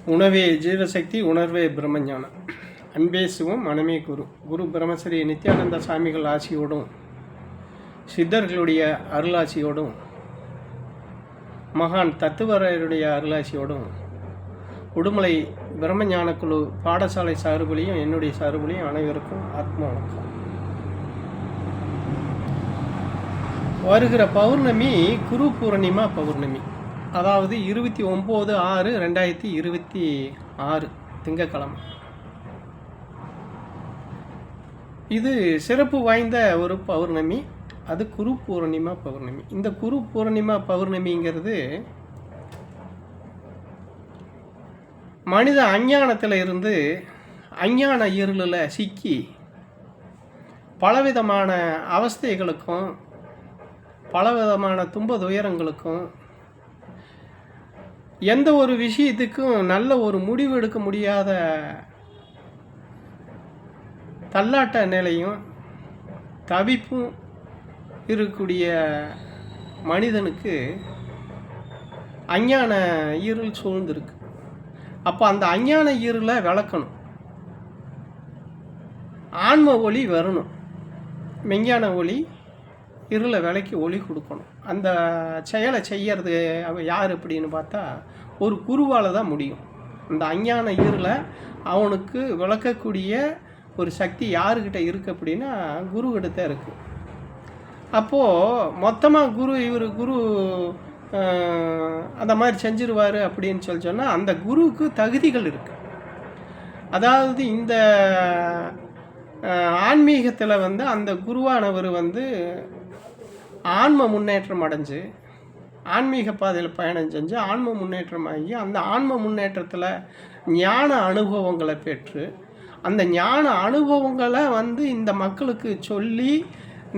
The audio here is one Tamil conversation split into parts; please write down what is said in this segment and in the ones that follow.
உணவே ஜீவசக்தி, உணர்வே பிரம்மஞானம். அன்பே சிவம், மனமே குரு. குரு பிரம்மஸ்ரீ நித்யானந்த சாமிகள் ஆசியோடும், சித்தர்களுடைய அருளாசியோடும், மகான் தத்துவரையருடைய அருளாசியோடும், உடுமலை பிரம்மஞான குழு பாடசாலை சார்புலையும் என்னுடைய சார்புலையும் அனைவருக்கும் ஆத்ம வணக்கம். வருகிற பௌர்ணமி குரு பூர்ணிமா பௌர்ணமி, அதாவது 29/6/2026 திங்கட்கிழமை. இது சிறப்பு வாய்ந்த ஒரு பௌர்ணமி. அது குரு பூர்ணிமா பௌர்ணமி. இந்த குரு பூர்ணிமா பௌர்ணமிங்கிறது மனித அஞ்ஞானத்தில் இருந்து அஞ்ஞான இருளில் சிக்கி பலவிதமான அவஸ்தைகளுக்கும் பலவிதமான துன்ப துயரங்களுக்கும் எந்த ஒரு விஷயத்துக்கும் நல்ல ஒரு முடிவு எடுக்க முடியாத தள்ளாட்ட நிலையும் தவிப்பும் இருக்கக்கூடிய மனிதனுக்கு அஞ்ஞான இருள் சூழ்ந்திருக்கு. அப்போ அந்த அஞ்ஞான இருளை விளக்கணும், ஆன்ம ஒளி வரணும், மெஞ்ஞான ஒளி இருளை விலைக்கு ஒளி கொடுக்கணும். அந்த செயலை செய்கிறது யார் அப்படின்னு பார்த்தா ஒரு குருவால் தான் முடியும். அந்த அஞ்ஞான இருளை அவனுக்கு விளக்கக்கூடிய ஒரு சக்தி யாருக்கிட்ட இருக்குது அப்படின்னா குருக்கிட்ட தான் இருக்குது. அப்போது மொத்தமாக குரு அந்த மாதிரி செஞ்சிருவார் அப்படின்னு சொன்னால் அந்த குருவுக்கு தகுதிகள் இருக்குது. அதாவது இந்த ஆன்மீகத்தில் அந்த குருவானவர் ஆன்ம முன்னேற்றம் அடைஞ்சு ஆன்மீக பாதையில் பயணம் செஞ்சு ஆன்ம முன்னேற்றமாகி அந்த ஆன்ம முன்னேற்றத்தில் ஞான அனுபவங்களை பெற்று அந்த ஞான அனுபவங்களை இந்த மக்களுக்கு சொல்லி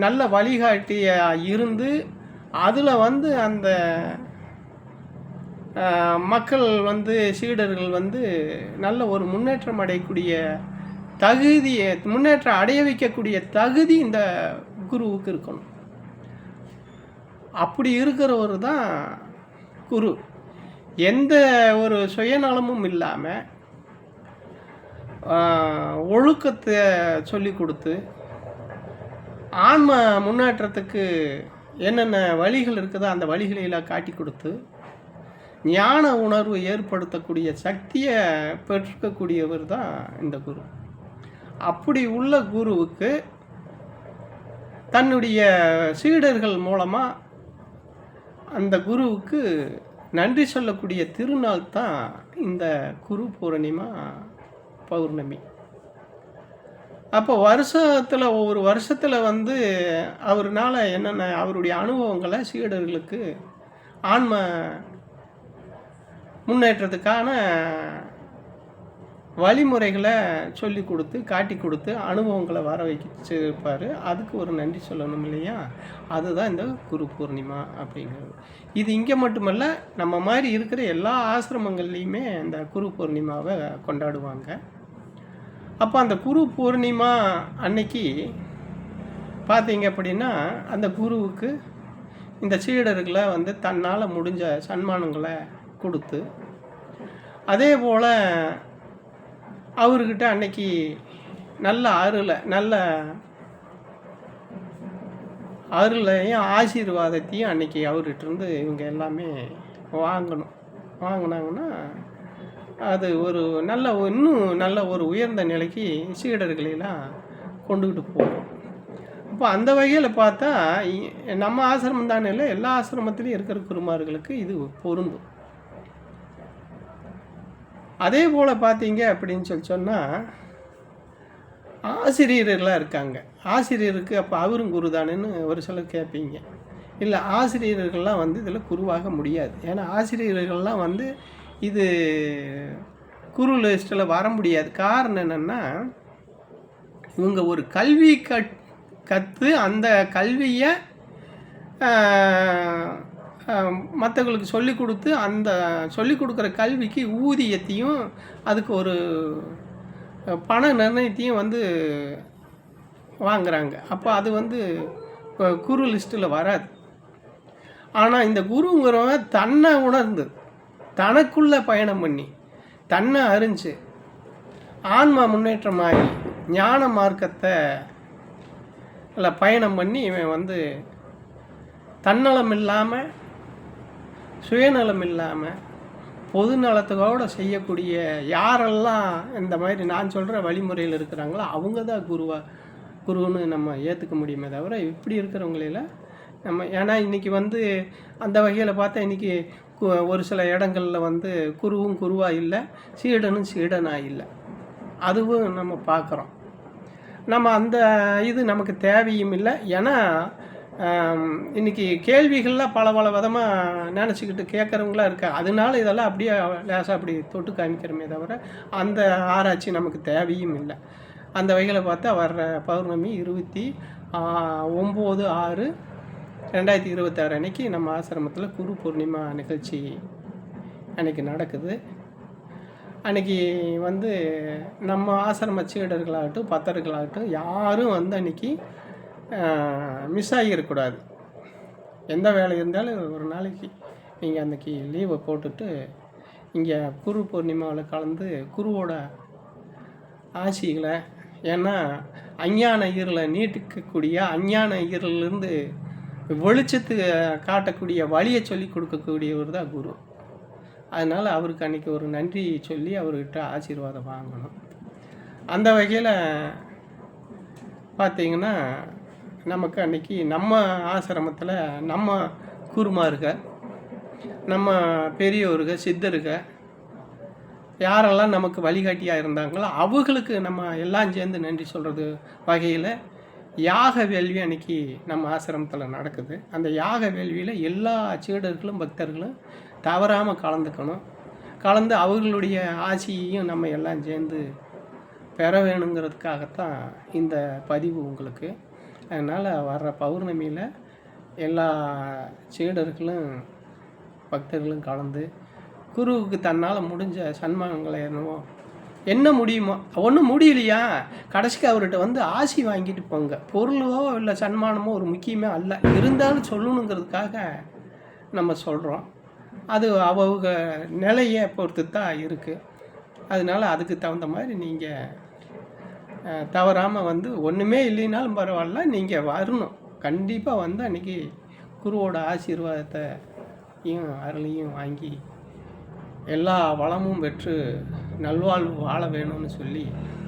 நல்ல வழிகாட்டியாக இருந்து அதில் அந்த மக்கள் சீடர்கள் நல்ல ஒரு முன்னேற்றம் அடையக்கூடிய தகுதியை முன்னேற்றம் அடைய வைக்கக்கூடிய தகுதி இந்த குருவுக்கு இருக்கணும். அப்படி இருக்கிறவர் தான் குரு. எந்த ஒரு சுயநலமும் இல்லாமல் ஒழுக்கத்தை சொல்லி கொடுத்து ஆன்ம முன்னேற்றத்துக்கு என்னென்ன வழிகள் இருக்குதோ அந்த வழிகளெல்லாம் காட்டி கொடுத்து ஞான உணர்வு ஏற்படுத்தக்கூடிய சக்தியை பெற்றுக்கக்கூடியவர் தான் இந்த குரு. அப்படி உள்ள குருவுக்கு தன்னுடைய சீடர்கள் மூலமாக அந்த குருவுக்கு நன்றி சொல்லக்கூடிய திருநாள் தான் இந்த குரு பூர்ணிமா பௌர்ணமி. அப்போ வருஷத்தில் ஒவ்வொரு வருஷத்தில் அவர்னால என்னென்ன அவருடைய அனுபவங்களை சீடர்களுக்கு ஆன்ம முன்னேற்றத்துக்கான வழிமுறைகளை சொல்லி கொடுத்து காட்டி கொடுத்து அனுபவங்களை வர வச்சிருப்பார். அதுக்கு ஒரு நன்றி சொல்லணும் இல்லையா? அதுதான் இந்த குரு பூர்ணிமா அப்படிங்கிறது. இது இங்கே மட்டுமல்ல, நம்ம மாதிரி இருக்கிற எல்லா ஆசிரமங்கள்லேயுமே இந்த குரு பூர்ணிமாவை கொண்டாடுவாங்க. அப்போ அந்த குரு பூர்ணிமா அன்னைக்கு பார்த்தீங்க அப்படின்னா அந்த குருவுக்கு இந்த சீடர்களை தன்னால் முடிஞ்ச சன்மானங்களை கொடுத்து அதே போல் அவர்கிட்ட அன்னைக்கு நல்ல அருளையும் ஆசீர்வாதத்தையும் அன்னைக்கு அவர்கிட்டருந்து இவங்க எல்லாமே வாங்கினாங்கன்னா அது ஒரு இன்னும் நல்ல ஒரு உயர்ந்த நிலைக்கு சீடர்களெல்லாம் கொண்டுக்கிட்டு போகும். அப்போ அந்த வகையில் பார்த்தா நம்ம ஆசிரமம் தானே இல்லை, எல்லா ஆசிரமத்திலையும் இருக்கிற குருமார்களுக்கு இது பொருந்தும். அதே போல் பார்த்தீங்க அப்படின்னு சொன்னால் ஆசிரியர்களாக இருக்காங்க. ஆசிரியருக்கு அப்போ அவரும் குரு தானேன்னு ஒரு சிலர் கேட்பீங்க. இல்லை, ஆசிரியர்கள்லாம் இதில் குருவாக முடியாது. ஏன்னா ஆசிரியர்கள்லாம் இது குரு லிஸ்ட்டில் வர முடியாது. காரணம் என்னென்னா இவங்க ஒரு கல்வி கற்று அந்த கல்வியை மற்றவங்களுக்கு சொல்லி கொடுத்து அந்த சொல்லி கொடுக்குற கல்விக்கு ஊதியத்தையும் அதுக்கு ஒரு பண நிர்ணயத்தையும் வாங்குறாங்க. அப்போ அது குரு லிஸ்ட்டில் வராது. ஆனால் இந்த குருங்கிறவங்க தன்னை உணர்ந்து தனக்குள்ளே பயணம் பண்ணி தன்னை அறிஞ்சு ஆன்மா முன்னேற்றமாகி ஞான மார்க்கத்தை பயணம் பண்ணி இவன் வந்து தன்னலம் இல்லாமல் சுயநலம் இல்லாமல் பொது நலத்துக்கோடு செய்யக்கூடிய யாரெல்லாம் இந்த மாதிரி நான் சொல்கிற வழிமுறையில் இருக்கிறாங்களோ அவங்க தான் குருன்னு நம்ம ஏற்றுக்க முடியுமே தவிர இப்படி இருக்கிறவங்கள நம்ம ஏன்னா இன்றைக்கி வந்து அந்த வகையில் பார்த்தா இன்றைக்கி ஒரு சில இடங்களில் வந்து குருவும் குருவாக இல்லை, சீடனும் சீடனாக இல்லை. அதுவும் நம்ம பார்க்குறோம். நம்ம அந்த இது நமக்கு தேவையும் இல்லை. ஏன்னா இன்றைக்கி கேள்விகள்லாம் பல பல விதமாக நினச்சிக்கிட்டு கேட்குறவங்களாம் இருக்காங்க. அதனால இதெல்லாம் அப்படியே லேசாக அப்படி தொட்டு காமிக்கிறோமே தவிர அந்த ஆராய்ச்சி நமக்கு தேவையும் இல்லை. அந்த வகையில் பார்த்தா வர்ற பௌர்ணமி 29/6/2026 அன்றைக்கி நம்ம ஆசிரமத்தில் குரு பூர்ணிமா நிகழ்ச்சி அன்றைக்கி நடக்குது. அன்றைக்கி வந்து நம்ம ஆசிரம சீடர்களாகட்டும் பக்தர்களாகட்டும் யாரும் வந்து அன்றைக்கி மிஸ் ஆகிடக்கூடாது. எந்த வேலை இருந்தாலும் ஒரு நாளைக்கு நீங்கள் அன்றைக்கி லீவை போட்டுட்டு இங்கே குரு பூர்ணிமாவில் கலந்து குருவோட ஆசிகளை, ஏன்னா அஞ்ஞான ஈரலை நீட்டிக்கக்கூடிய அஞ்ஞான ஈரலிருந்து வெளிச்சத்துக்கு காட்டக்கூடிய வழியை சொல்லி கொடுக்கக்கூடியவர் தான் குரு. அதனால் அவருக்கு அன்றைக்கி ஒரு நன்றி சொல்லி அவர்கிட்ட ஆசீர்வாதம் வாங்கணும். அந்த வகையில் பார்த்திங்கன்னா நமக்கு அன்றைக்கி நம்ம ஆசிரமத்தில் நம்ம குருமாருக, நம்ம பெரியோருக, சித்தருக யாரெல்லாம் நமக்கு வழிகாட்டியாக இருந்தாங்களோ அவங்களுக்கு நம்ம எல்லாம் சேர்ந்து நன்றி சொல்கிறது வகையில் யாக வேள்வி அன்றைக்கி நம்ம ஆசிரமத்தில் நடக்குது. அந்த யாக வேள்வியில் எல்லா சீடர்களும் பக்தர்களும் தவறாமல் கலந்து அவர்களுடைய ஆசியையும் நம்ம எல்லாம் சேர்ந்து பெற வேணுங்கிறதுக்காகத்தான் இந்த பதிவு உங்களுக்கு. அதனால் வர்ற பௌர்ணமியில் எல்லா சீடர்களும் பக்தர்களும் கலந்து குருவுக்கு தன்னால் முடிஞ்ச சன்மானங்களை என்ன முடியுமோ, ஒன்றும் முடியலையா கடைசிக்கு அவர்கிட்ட வந்து ஆசி வாங்கிட்டு போங்க. பொருளோ இல்லை சன்மானமோ ஒரு முக்கியமே அல்ல, இருந்தாலும் சொல்லணுங்கிறதுக்காக நம்ம சொல்கிறோம். அது அவங்க நிலையை பொறுத்து தான் இருக்குது. அதனால் அதுக்கு தகுந்த மாதிரி நீங்கள் தவறாமல் வந்து ஒன்றுமே இல்லைனாலும் பரவாயில்ல, நீங்கள் வரணும். கண்டிப்பாக வந்து அன்றைக்கி குருவோட ஆசீர்வாதத்தையும் அருளையும் வாங்கி எல்லா வளமும் பெற்று நல்வாழ்வு வாழ வேணும்னு சொல்லி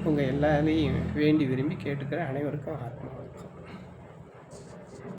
உங்கள் எல்லாரையும் வேண்டி விரும்பி கேட்டுக்கிறேன். அனைவருக்கும் ஆத்மா